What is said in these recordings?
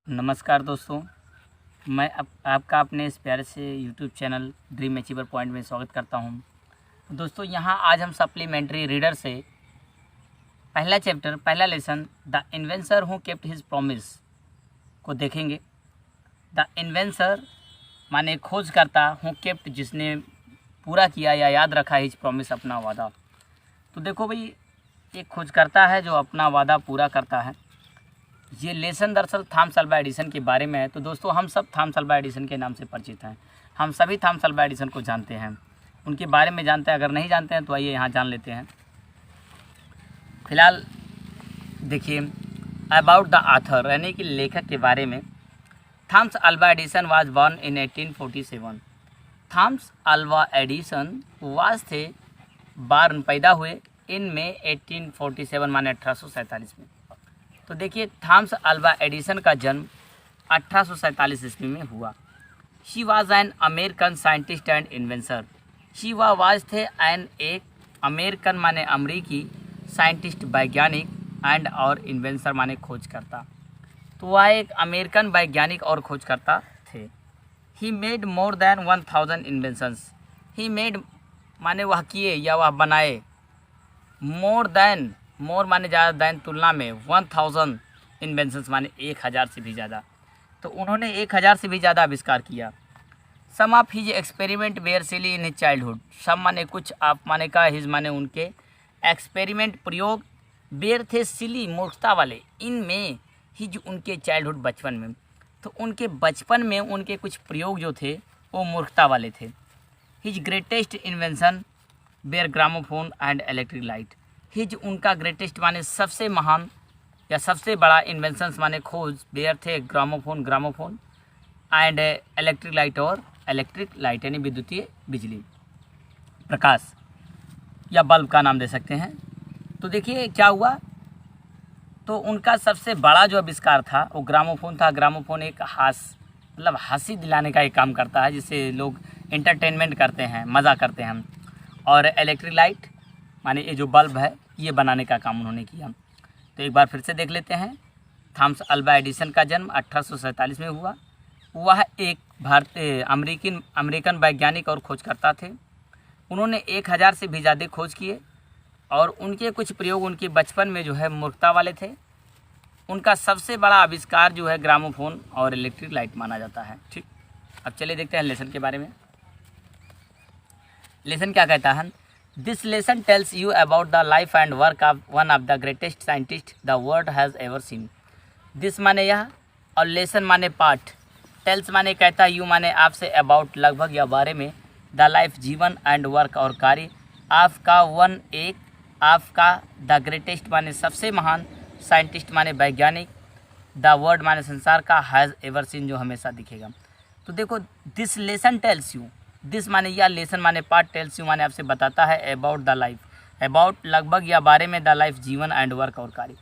नमस्कार दोस्तों, मैं आपका अपने इस प्यारे से YouTube channel dream achiever point में स्वागत करता हूं। दोस्तों यहाँ आज हम सप्लीमेंट्री रीडर से पहला चैप्टर पहला lesson the inventor who kept his promise को देखेंगे। द इन्वेंसर माने खोज करता, हु केप्ट जिसने पूरा किया या याद रखा हिज प्रॉमिस अपना वादा। तो देखो भाई, एक खोज करता है जो अपना वादा पूरा करता है। ये लेसन दरअसल थॉमस अल्वा एडिसन के बारे में है। तो दोस्तों हम सब थॉमस अल्वा एडिसन के नाम से परिचित हैं, हम सभी थॉमस अल्वा एडिसन को जानते हैं, उनके बारे में जानते हैं। अगर नहीं जानते हैं तो आइए यहाँ जान लेते हैं। फिलहाल देखिए अबाउट द ऑथर यानी कि लेखक के बारे में। Thomas Alva Edison was born in 1847। Thomas Alva Edison was थे बॉर्न पैदा हुए इन में 1847 माने 1847 में। तो देखिए थॉमस अल्वा एडिसन का जन्म 1847 ईस्वी में हुआ। She was an American scientist and inventor. She was the an एक अमेरिकन माने अमरीकी साइंटिस्ट वैज्ञानिक एंड और इन्वेंसर माने खोजकर्ता। तो वह एक अमेरिकन वैज्ञानिक और खोजकर्ता थे। He made more than 1000 inventions. He made माने वह किए या वह बनाए, मोर देन मोर माने ज़्यादा, दैन तुलना में, 1000 इन्वेंशंस माने 1000 से भी ज़्यादा। तो उन्होंने 1000 से भी ज़्यादा आविष्कार किया। Some of his experiment were silly in his childhood. Some माने कुछ, आप माने का, हिज माने उनके, एक्सपेरिमेंट प्रयोग, वेयर थे सिली मूर्खता वाले, इनमें हिज उनके चाइल्डहुड बचपन में। तो उनके बचपन में उनके कुछ प्रयोग जो थे वो मूर्खता वाले थे। His greatest invention were gramophone and electric light. His उनका ग्रेटेस्ट माने सबसे महान या सबसे बड़ा इन्वेंशंस माने खोज वेयर थे ग्रामोफोन एंड इलेक्ट्रिक लाइट और इलेक्ट्रिक लाइट यानी विद्युतीय बिजली, प्रकाश या बल्ब का नाम दे सकते हैं। तो देखिए क्या हुआ, तो उनका सबसे बड़ा जो आविष्कार था वो ग्रामोफोन था। ग्रामोफोन एक मतलब हंसी दिलाने का एक काम करता है, जिससे लोग एंटरटेनमेंट करते हैं, मज़ा करते हैं। और इलेक्ट्रिक लाइट माने ये जो बल्ब है ये बनाने का काम उन्होंने किया। तो एक बार फिर से देख लेते हैं। थॉमस अल्वा एडिसन का जन्म 1847 में हुआ। वह एक भारतीय अमेरिकन वैज्ञानिक और खोजकर्ता थे। उन्होंने 1000 से भी ज़्यादा खोज किए और उनके कुछ प्रयोग उनके बचपन में जो है मूर्खता वाले थे। उनका सबसे बड़ा आविष्कार जो है ग्रामोफोन और इलेक्ट्रिक लाइट माना जाता है। ठीक, अब चलिए देखते हैं लेसन के बारे में। लेसन क्या कहता है? This lesson tells you about the life and work of one of the greatest scientist the world has ever seen. This माने यह और लेसन माने पाठ, टेल्स माने कहता, यू माने आपसे, अबाउट लगभग या बारे में, द लाइफ जीवन एंड वर्क और कार्य, आपका वन एक, आपका द ग्रेटेस्ट माने सबसे महान, साइंटिस्ट माने वैज्ञानिक, द वर्ल्ड माने संसार का, हैज़ एवर सीन जो हमेशा दिखेगा। तो देखो this lesson tells you, this माने या, लेसन माने पार्ट, टेल्स यू माने आपसे बताता है, अबाउट द लाइफ, अबाउट लगभग या बारे में, द लाइफ जीवन एंड वर्क और कार्य।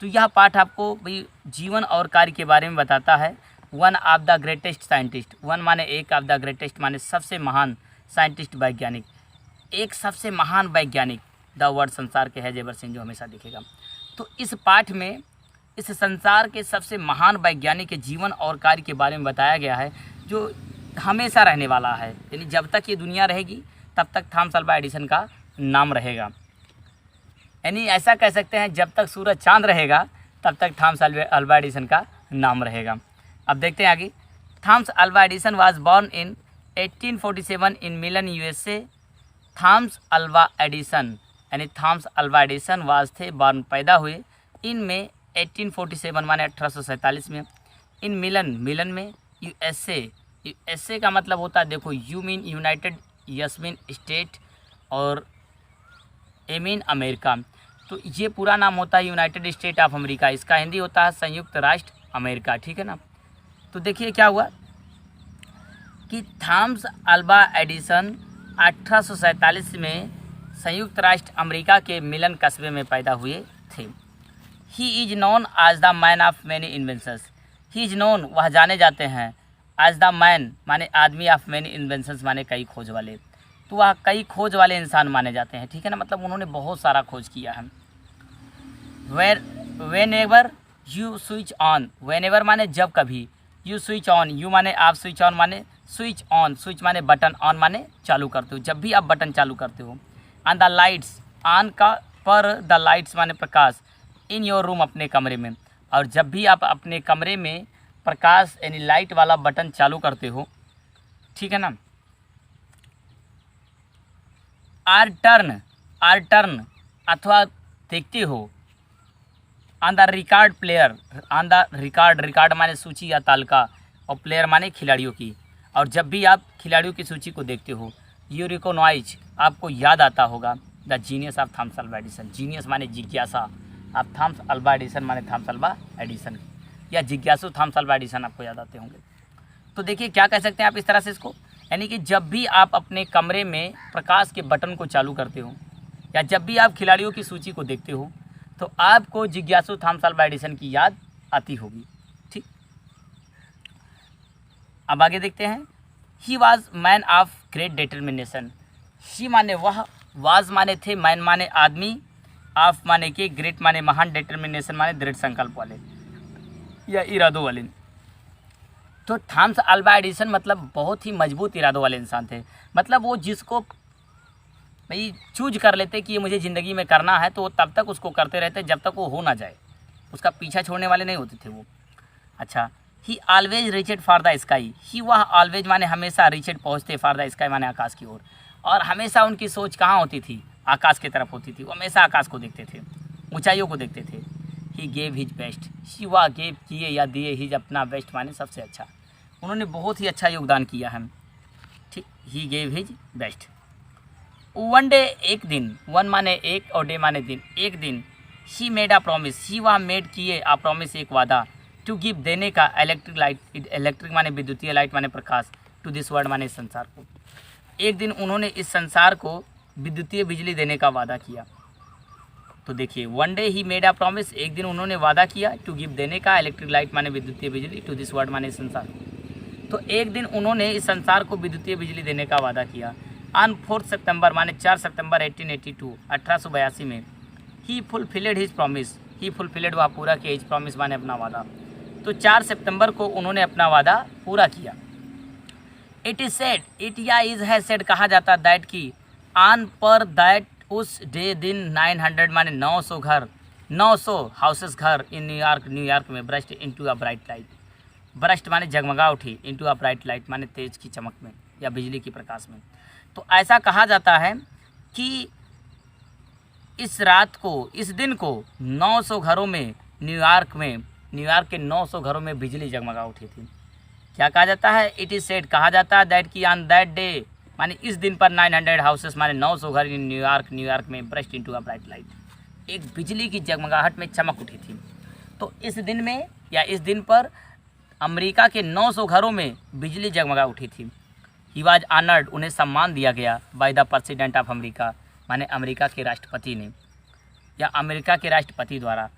तो यह पाठ आपको भाई जीवन और कार्य के बारे में बताता है। One of the greatest scientist, one माने एक, ऑफ द ग्रेटेस्ट माने सबसे महान, साइंटिस्ट वैज्ञानिक, एक सबसे महान वैज्ञानिक, द वर्ल्ड संसार के है एवर सीन जो हमेशा दिखेगा। तो इस पाठ में इस संसार के सबसे महान वैज्ञानिक के जीवन और कार्य के बारे में बताया गया है, जो हमेशा रहने वाला है। यानी जब तक ये दुनिया रहेगी तब तक थॉमस अल्वा एडिसन का नाम रहेगा। यानी ऐसा कह सकते हैं जब तक सूरज चांद रहेगा तब तक थॉमस अल्वा एडिसन का नाम रहेगा। अब देखते हैं आगे। Thomas Alva Edison was born in 1847 in Milan USA. Thomas Alva Edison यानी थॉमस अल्वा एडिसन वाज थे बॉर्न पैदा हुए, इनमें 1847 माने 1847 में, इन मिलन में, यूएसए का मतलब होता है, देखो you mean United, yes mean state और ए मीन अमेरिका। तो ये पूरा नाम होता है यूनाइटेड स्टेट ऑफ अमेरिका, इसका हिंदी होता है संयुक्त राष्ट्र अमेरिका। ठीक है ना। तो देखिए क्या हुआ कि थॉमस अल्वा एडिसन 1847 में संयुक्त राष्ट्र अमेरिका के मिलन कस्बे में पैदा हुए थे। He is known as the man of many inventions. He is known वह जाने जाते हैं, एज द मैन माने आदमी, ऑफ मैनी इन्वेंशंस माने कई खोज वाले। तो वह कई खोज वाले इंसान माने जाते हैं। ठीक है ना, मतलब उन्होंने बहुत सारा खोज किया है। When ever you switch on, when ever माने जब कभी, यू स्विच ऑन, यू माने आप, स्विच ऑन माने स्विच ऑन, स्विच माने बटन, ऑन माने चालू करते हो, जब भी आप बटन चालू करते हो। ऑन द लाइट्स, ऑन का पर द लाइट्स माने प्रकाश, इन योर रूम अपने कमरे में, और जब भी आप अपने कमरे में प्रकाश यानी लाइट वाला बटन चालू करते हो, ठीक है ना। आर टर्न अथवा देखते हो। On the record player, on the record माने सूची या तालिका, और प्लेयर माने खिलाड़ियों की, और जब भी आप खिलाड़ियों की सूची को देखते हो। यू रिकॉग्नाइज, आपको याद आता होगा the genius of Thomas Alva Edison, genius माने जिज्ञासा, आप थॉमस अल्वा एडिसन माने थॉमस अल्वा एडिसन, या जिज्ञासु थॉमस अल्वा एडिसन आपको याद आते होंगे। तो देखिए क्या कह सकते हैं आप इस तरह से इसको, यानी कि जब भी आप अपने कमरे में प्रकाश के बटन को चालू करते हो, या जब भी आप खिलाड़ियों की सूची को देखते हो, तो आपको जिज्ञासु थॉमस अल्वा एडिसन की याद आती होगी। ठीक, अब आगे देखते हैं। He was man of great determination, he माने वह, वाज माने थे, मैन माने आदमी, ऑफ माने के, ग्रेट माने महान, डिटर्मिनेशन माने दृढ़ संकल्प वाले या इरादों वाले। तो थॉमस अल्वा एडिसन मतलब बहुत ही मजबूत इरादों वाले इंसान थे। मतलब वो जिसको भाई चूज कर लेते कि ये मुझे ज़िंदगी में करना है, तो वो तब तक उसको करते रहते जब तक वो हो ना जाए, उसका पीछा छोड़ने वाले नहीं होते थे वो। अच्छा, he always reached for the sky, he वह ऑलवेज माने हमेशा, रीचेड पहुँचते, फॉर द स्काई माने आकाश की ओर, और हमेशा उनकी सोच कहाँ होती थी, आकाश की तरफ होती थी। वो हमेशा आकाश को देखते थे, ऊंचाइयों को देखते थे। ही गेव हिज बेस्ट, ही वह गेव किए या दिए, हिज अपना बेस्ट माने सबसे अच्छा, उन्होंने बहुत ही अच्छा योगदान किया है। ठीक, he gave his best. One day, एक दिन, वन माने एक और डे माने दिन, एक दिन। ही मेड अ प्रॉमिस, ही वह मेड किए, अ प्रॉमिस एक वादा, टू गिव देने का, इलेक्ट्रिक लाइट, इलेक्ट्रिक माने विद्युतीय, लाइट माने प्रकाश, टू दिस वर्ल्ड माने इस संसार को। एक दिन उन्होंने इस संसार को विद्युतीय बिजली देने का वादा किया। तो देखिए, one day he made a promise, एक दिन उन्होंने वादा किया, टू गिव देने का, इलेक्ट्रिक लाइट माने विद्युतीय बिजली, टू दिस वर्ल्ड माने इस संसार को। तो एक दिन उन्होंने इस संसार को विद्युतीय बिजली देने का वादा किया। ऑन 4 सितंबर माने 4 सितंबर 1882, 1882 में। ही फुलफिलेड हिज प्रॉमिस, ही फुलफिलेड वह पूरा किया, हिज प्रॉमिस माने अपना वादा। तो 4 सितंबर को उन्होंने अपना वादा पूरा किया। इट इज़ सेड, इट या इज है सेड कहा जाता, दैट की, ऑन पर दैट उस डे दिन 900 माने 900 घर, 900 हाउसेस घर इन न्यूयॉर्क में burst into a bright light, burst माने जगमगा उठी, इनटू अ ब्राइट लाइट माने तेज की चमक में या बिजली की प्रकाश में। तो ऐसा कहा जाता है कि इस रात को, इस दिन को 900 घरों में, न्यूयॉर्क के 900 घरों में बिजली जगमगा उठी थी। क्या कहा जाता है? इट इज़ सेड कहा जाता है, दैट की ऑन दैट डे माने इस दिन पर 900 हाउसेस माने 900 घर इन न्यूयॉर्क में burst into a bright light, एक बिजली की जगमगाहट में चमक उठी थी। तो इस दिन में या इस दिन पर अमेरिका के 900 घरों में बिजली जगमगा उठी थी। ही वाज ऑनर्ड, उन्हें सम्मान दिया गया, by the president of America माने अमेरिका के राष्ट्रपति ने या अमेरिका के राष्ट्रपति द्वारा।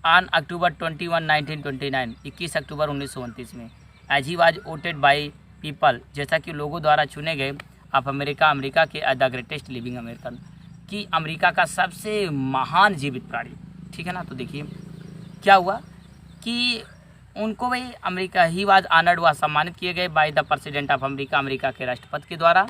ऑन अक्टूबर 21, 1929, 21 अक्टूबर 1929 में। As he was voted by people, जैसा कि लोगों द्वारा चुने गए, ऑफ अमेरिका, अमेरिका के द ग्रेटेस्ट लिविंग अमेरिकन, कि अमेरिका का सबसे महान जीवित प्राणी। ठीक है ना। तो देखिए क्या हुआ कि उनको भाई अमेरिका, ही वाज ऑनर्ड, वह सम्मानित किए गए by the president of America, America के राष्ट्रपति के द्वारा।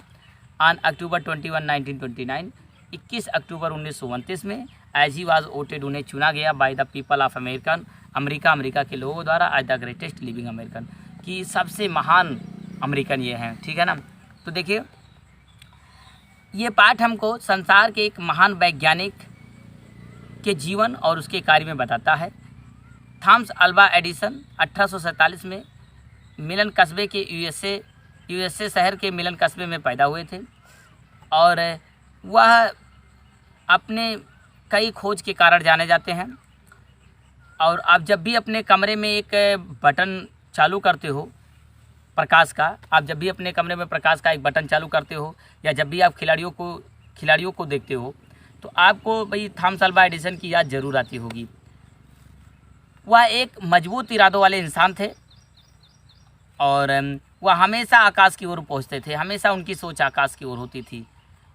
ऑन अक्टूबर 21, 1929, 21 अक्टूबर 1929 में। एज ही वाज वोटेड, उन्हें चुना गया, by the people of American, America के लोगों द्वारा, as the greatest living American, कि सबसे महान अमेरिकन ये हैं। ठीक है ना। तो देखिए ये पाठ हमको संसार के एक महान वैज्ञानिक के जीवन और उसके कार्य में बताता है। थॉमस अल्वा एडिसन 1847 में मिलन कस्बे के यूएसए शहर के मिलन कस्बे में पैदा हुए थे, और वह अपने कई खोज के कारण जाने जाते हैं। और आप जब भी अपने कमरे में एक बटन चालू करते हो प्रकाश का, आप जब भी अपने कमरे में प्रकाश का एक बटन चालू करते हो, या जब भी आप खिलाड़ियों को देखते हो, तो आपको भाई थॉमस अल्वा एडिसन की याद जरूर आती होगी। वह एक मजबूत इरादों वाले इंसान थे, और वह हमेशा आकाश की ओर पहुंचते थे, हमेशा उनकी सोच आकाश की ओर होती थी।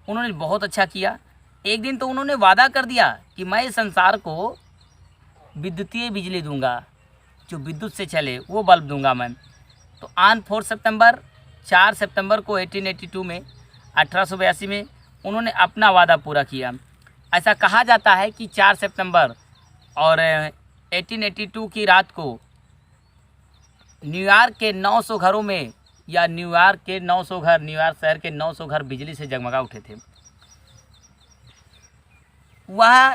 उन्होंने बहुत अच्छा किया। एक दिन तो उन्होंने वादा कर दिया कि मैं इस संसार को विद्युतीय बिजली दूंगा, जो विद्युत से चले वो बल्ब दूंगा मैं। तो ऑन 4 सितंबर 4 सितंबर को 1882 में 1882 में उन्होंने अपना वादा पूरा किया। ऐसा कहा जाता है कि 4 सितंबर और 1882 की रात को न्यूयॉर्क के 900 घरों में, या न्यूयॉर्क शहर के 900 घर बिजली से जगमगा उठे थे। वह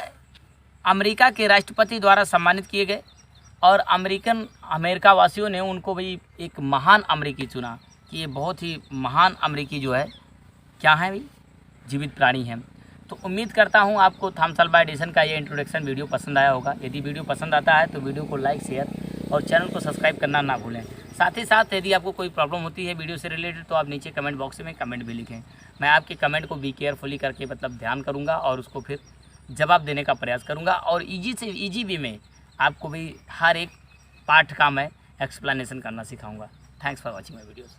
अमेरिका के राष्ट्रपति द्वारा सम्मानित किए गए और अमेरिका वासियों ने उनको भी एक महान अमेरिकी चुना कि ये बहुत ही महान अमेरिकी जो है क्या है भी जीवित प्राणी हैं। तो उम्मीद करता हूँ आपको थॉमस अल्वा एडिसन का ये इंट्रोडक्शन वीडियो पसंद आया होगा। यदि वीडियो पसंद आता है तो वीडियो को लाइक, शेयर और चैनल को सब्सक्राइब करना ना भूलें। साथ ही साथ यदि आपको कोई प्रॉब्लम होती है वीडियो से रिलेटेड तो आप नीचे कमेंट बॉक्स में कमेंट भी लिखें। मैं आपके कमेंट को बी केयरफुली करके ध्यान करूँगा और उसको फिर जवाब देने का प्रयास करूँगा और ईजी वे में आपको भी हर एक पाठ का मैं एक्सप्लेनेशन करना सिखाऊंगा। Thanks for watching my videos.